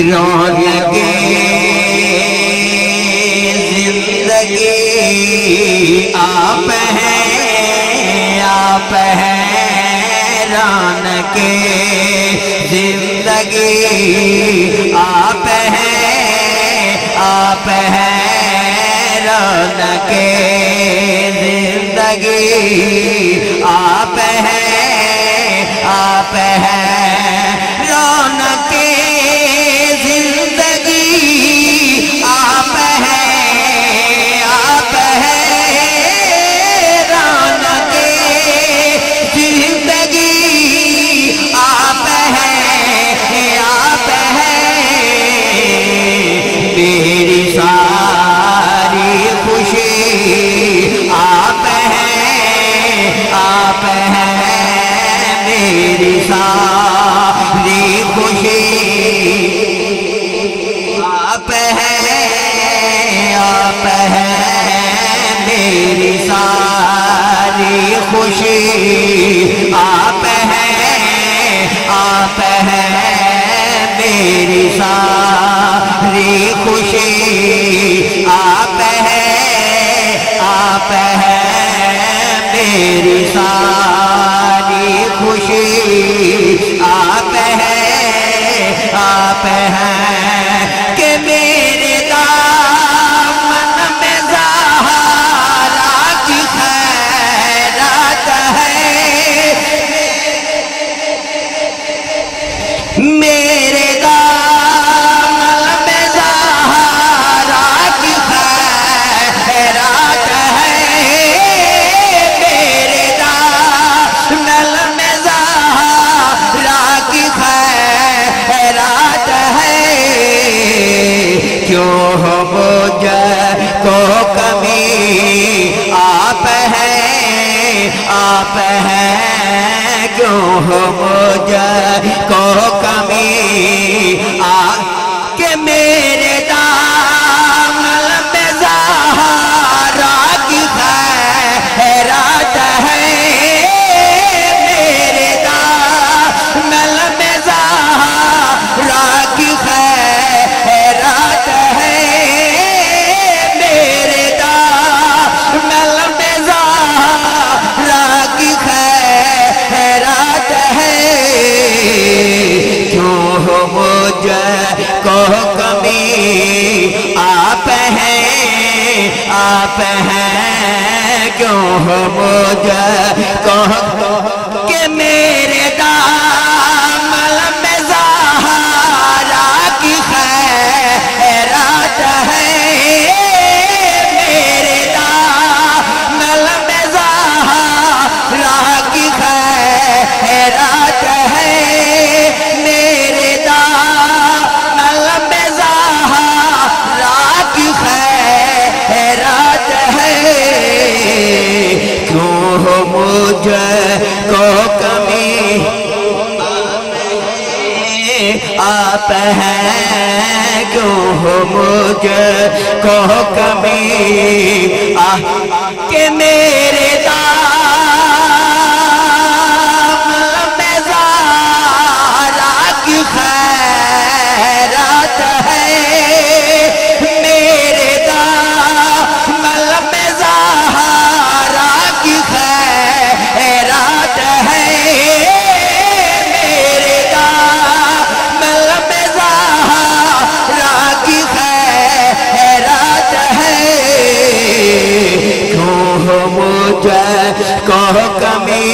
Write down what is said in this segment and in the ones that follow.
رونق زندگی آپ ہیں، آپ ہیں رونق زندگی آپ ہیں، آپ ہیں رونق زندگی آپ ہیں، آپ ہیں رونق زندگی آپ ہیں، آپ ہیں رونق زندگی آپ ہیں، آپ ہیں میری ساری خوشی آپ ہیں، آپ ہیں میری ساری خوشی آپ ہیں، آپ ہیں میری ساری خوشی آپ ہیں، آپ ہیں میری ساری خوشی آپ ہیں، آپ ہیں میری ساری خوشی آپ ہیں، آپ ہیں کہ میرے دامن میں زہرا کی خیرات ہے، میرے دامن میں زہرا کی خیرات ہے، میرے دامن میں زہرا کی خیرات ہے، کیوں ہو مجھ کو کمی آپ ہیں، آپ ہیں کیوں ہو مجھ کو کمی کہ میرے دامن میں زہرا کی خیرات ہے، میرے دامن میں زہرا کی خیرات ہے، میرے دامن میں زہرا کی خیرات ہے، کیوں ہو مجھ کو کمی آپ ہیں، آپ ہیں کیوں ہو مجھ کو کہ میرے دامن میں زہرا کی خیرات ہے، میرے دامن میں زہرا کی خیرات ہے، میرے دامن میں زہرا کی خیرات ہے، کیوں ہو مجھ کو کمی آپ ہیں کیوں ہو مجھ کو کمی کہ میرے دامن میں زہرا کی خیرات ہے، میرے دامن میں زہرا کی خیرات ہے، میرے دامن میں زہرا کی خیرات ہے، کیوں ہو مجھ کو کمی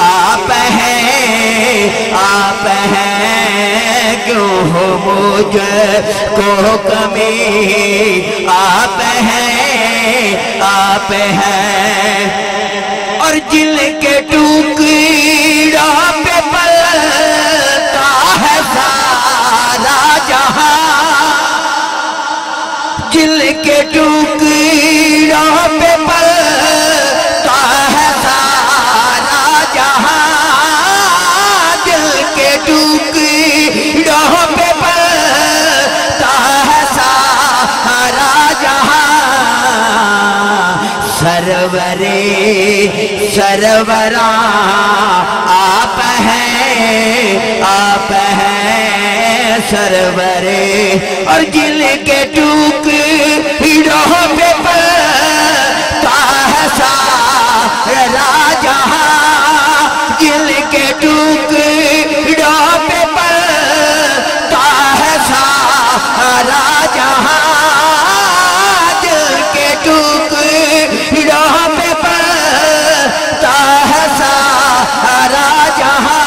آپ ہیں، آپ ہیں کیوں ہو مجھ کو کمی آپ ہیں، آپ ہیں اور جل کے ٹکڑوں پہ پلتا ہے سارا جہاں، جل کے ٹکڑوں پہ پلتا ہے سارا جہاں، دل کے ٹکڑوں پہ پلتا ہے سارا جہاں، سرورے سروراں آپ ہیں سرورے اور جل کے ٹکڑوں پہ پلتا ہے سارا جہاں جل کے ٹکڑوں پہ پلتا ہے سارا جہاں جل کے ٹکڑوں پہ پلتا ہے سارا جہاں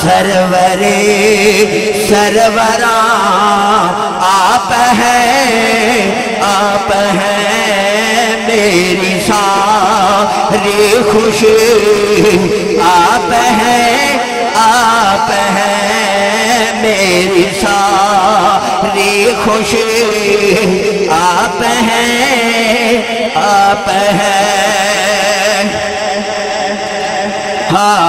سرورے سروراں آپ ہیں میری ساری خوشی آپ ہیں میری ساری خوشی آپ ہیں ہاں